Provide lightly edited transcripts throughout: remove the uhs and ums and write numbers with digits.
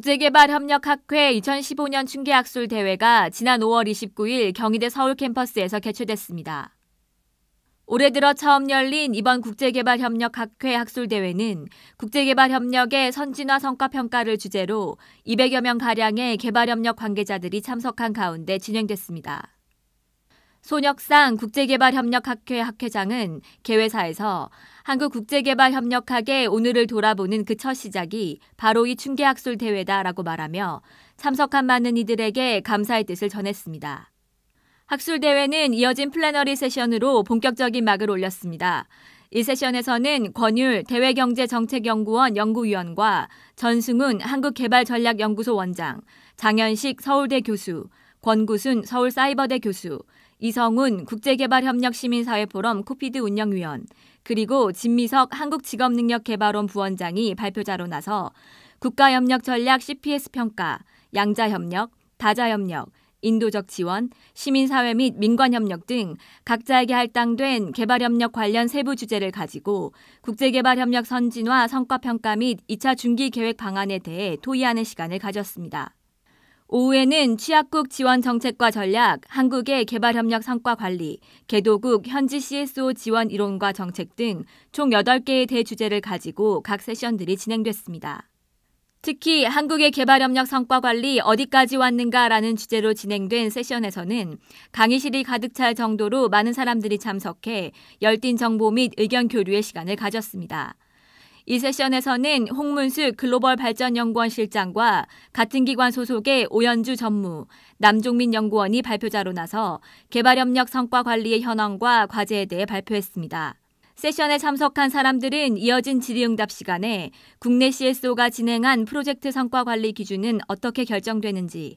국제개발협력학회 2015년 중개학술 대회가 지난 5월 29일 경희대 서울 캠퍼스에서 개최됐습니다. 올해 들어 처음 열린 이번 국제개발협력학회 학술대회는 국제개발협력의 선진화 성과평가를 주제로 200여 명가량의 개발협력 관계자들이 참석한 가운데 진행됐습니다. 손혁상 국제개발협력학회 학회장은 개회사에서 한국국제개발협력학의 오늘을 돌아보는 그 첫 시작이 바로 이 중개학술대회다라고 말하며 참석한 많은 이들에게 감사의 뜻을 전했습니다. 학술대회는 이어진 플래너리 세션으로 본격적인 막을 올렸습니다. 이 세션에서는 권율 대외경제정책연구원 연구위원과 전승훈 한국개발전략연구소 원장, 장현식 서울대 교수, 권구순 서울사이버대 교수, 이성훈 국제개발협력시민사회포럼 코피드 운영위원, 그리고 진미석 한국직업능력개발원 부원장이 발표자로 나서 국가협력전략 CPS 평가, 양자협력, 다자협력, 인도적 지원, 시민사회 및 민관협력 등 각자에게 할당된 개발협력 관련 세부 주제를 가지고 국제개발협력 선진화 성과평가 및 2차 중기계획 방안에 대해 토의하는 시간을 가졌습니다. 오후에는 취약국 지원 정책과 전략, 한국의 개발협력 성과 관리, 개도국 현지 CSO 지원 이론과 정책 등 총 8개의 대주제를 가지고 각 세션들이 진행됐습니다. 특히 한국의 개발협력 성과 관리 어디까지 왔는가라는 주제로 진행된 세션에서는 강의실이 가득 찰 정도로 많은 사람들이 참석해 열띤 정보 및 의견 교류의 시간을 가졌습니다. 이 세션에서는 홍문숙 글로벌발전연구원 실장과 같은 기관 소속의 오연주 전무, 남종민 연구원이 발표자로 나서 개발협력 성과 관리의 현황과 과제에 대해 발표했습니다. 세션에 참석한 사람들은 이어진 질의응답 시간에 국내 CSO가 진행한 프로젝트 성과 관리 기준은 어떻게 결정되는지,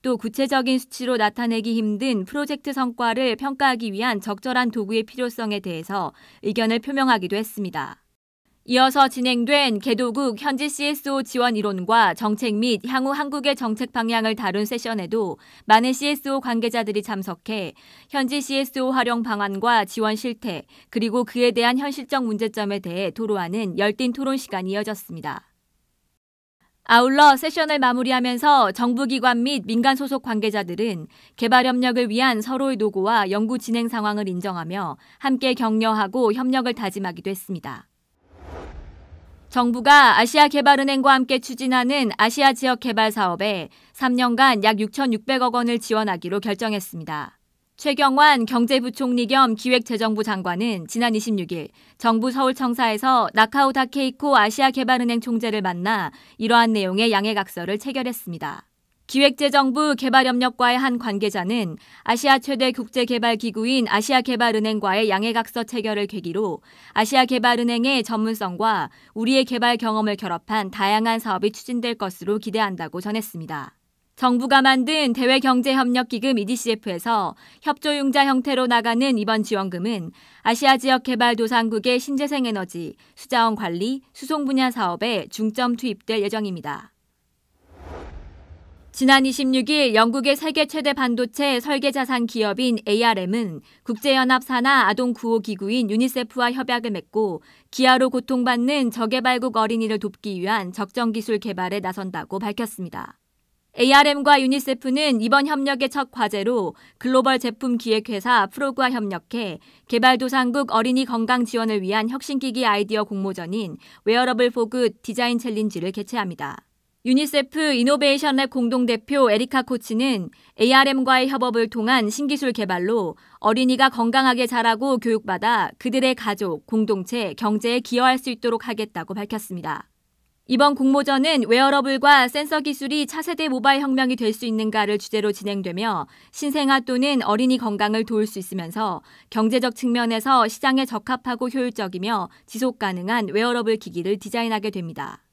또 구체적인 수치로 나타내기 힘든 프로젝트 성과를 평가하기 위한 적절한 도구의 필요성에 대해서 의견을 표명하기도 했습니다. 이어서 진행된 개도국 현지 CSO 지원 이론과 정책 및 향후 한국의 정책 방향을 다룬 세션에도 많은 CSO 관계자들이 참석해 현지 CSO 활용 방안과 지원 실태, 그리고 그에 대한 현실적 문제점에 대해 토로하는 열띤 토론 시간이 이어졌습니다. 아울러 세션을 마무리하면서 정부기관 및 민간 소속 관계자들은 개발협력을 위한 서로의 노고와 연구 진행 상황을 인정하며 함께 격려하고 협력을 다짐하기도 했습니다. 정부가 아시아개발은행과 함께 추진하는 아시아 지역 개발 사업에 3년간 약 6,600억 원을 지원하기로 결정했습니다. 최경환 경제부총리 겸 기획재정부 장관은 지난 26일 정부 서울청사에서 나카오 다케이코 아시아개발은행 총재를 만나 이러한 내용의 양해각서를 체결했습니다. 기획재정부 개발협력과의 한 관계자는 아시아 최대 국제개발기구인 아시아개발은행과의 양해각서 체결을 계기로 아시아개발은행의 전문성과 우리의 개발 경험을 결합한 다양한 사업이 추진될 것으로 기대한다고 전했습니다. 정부가 만든 대외경제협력기금 EDCF에서 협조융자 형태로 나가는 이번 지원금은 아시아 지역 개발도상국의 신재생에너지, 수자원 관리, 수송 분야 사업에 중점 투입될 예정입니다. 지난 26일 영국의 세계 최대 반도체 설계 자산 기업인 ARM은 국제연합 산하 아동 구호 기구인 유니세프와 협약을 맺고 기아로 고통받는 저개발국 어린이를 돕기 위한 적정 기술 개발에 나선다고 밝혔습니다. ARM과 유니세프는 이번 협력의 첫 과제로 글로벌 제품 기획회사 프로그와 협력해 개발도상국 어린이 건강 지원을 위한 혁신기기 아이디어 공모전인 웨어러블 포 굿 디자인 챌린지를 개최합니다. 유니세프 이노베이션랩 공동대표 에리카 코치는 ARM과의 협업을 통한 신기술 개발로 어린이가 건강하게 자라고 교육받아 그들의 가족, 공동체, 경제에 기여할 수 있도록 하겠다고 밝혔습니다. 이번 공모전은 웨어러블과 센서 기술이 차세대 모바일 혁명이 될 수 있는가를 주제로 진행되며 신생아 또는 어린이 건강을 도울 수 있으면서 경제적 측면에서 시장에 적합하고 효율적이며 지속 가능한 웨어러블 기기를 디자인하게 됩니다.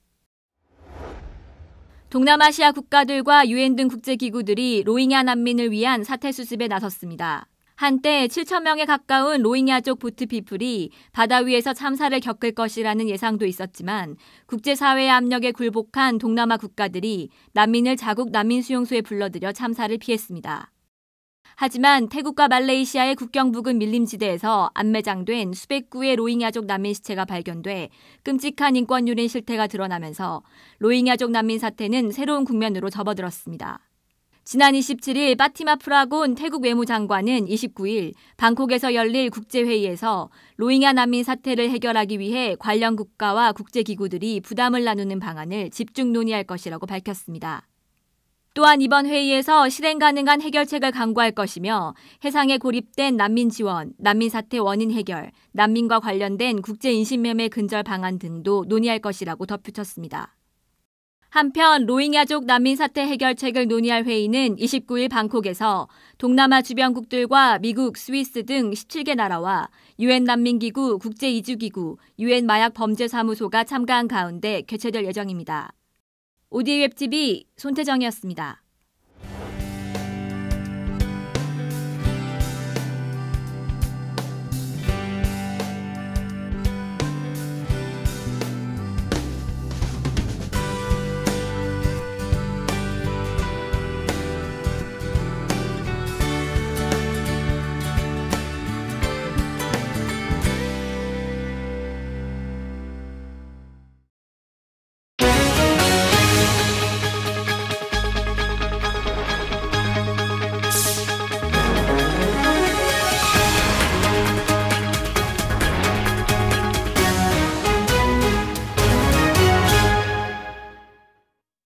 동남아시아 국가들과 UN 등 국제기구들이 로힝야 난민을 위한 사태 수습에 나섰습니다. 한때 7,000명에 가까운 로힝야족 부트피플이 바다 위에서 참사를 겪을 것이라는 예상도 있었지만 국제사회의 압력에 굴복한 동남아 국가들이 난민을 자국 난민수용소에 불러들여 참사를 피했습니다. 하지만 태국과 말레이시아의 국경 부근 밀림지대에서 안매장된 수백 구의 로힝야족 난민 시체가 발견돼 끔찍한 인권 유린 실태가 드러나면서 로힝야족 난민 사태는 새로운 국면으로 접어들었습니다. 지난 27일 파티마 프라곤 태국 외무장관은 29일 방콕에서 열릴 국제회의에서 로힝야 난민 사태를 해결하기 위해 관련 국가와 국제기구들이 부담을 나누는 방안을 집중 논의할 것이라고 밝혔습니다. 또한 이번 회의에서 실행 가능한 해결책을 강구할 것이며 해상에 고립된 난민 지원, 난민 사태 원인 해결, 난민과 관련된 국제 인신매매 근절 방안 등도 논의할 것이라고 덧붙였습니다. 한편 로힝야족 난민 사태 해결책을 논의할 회의는 29일 방콕에서 동남아 주변국들과 미국, 스위스 등 17개 나라와 유엔 난민기구, 국제이주기구, 유엔 마약범죄사무소가 참가한 가운데 개최될 예정입니다. 오디웨브TV 손태정이었습니다.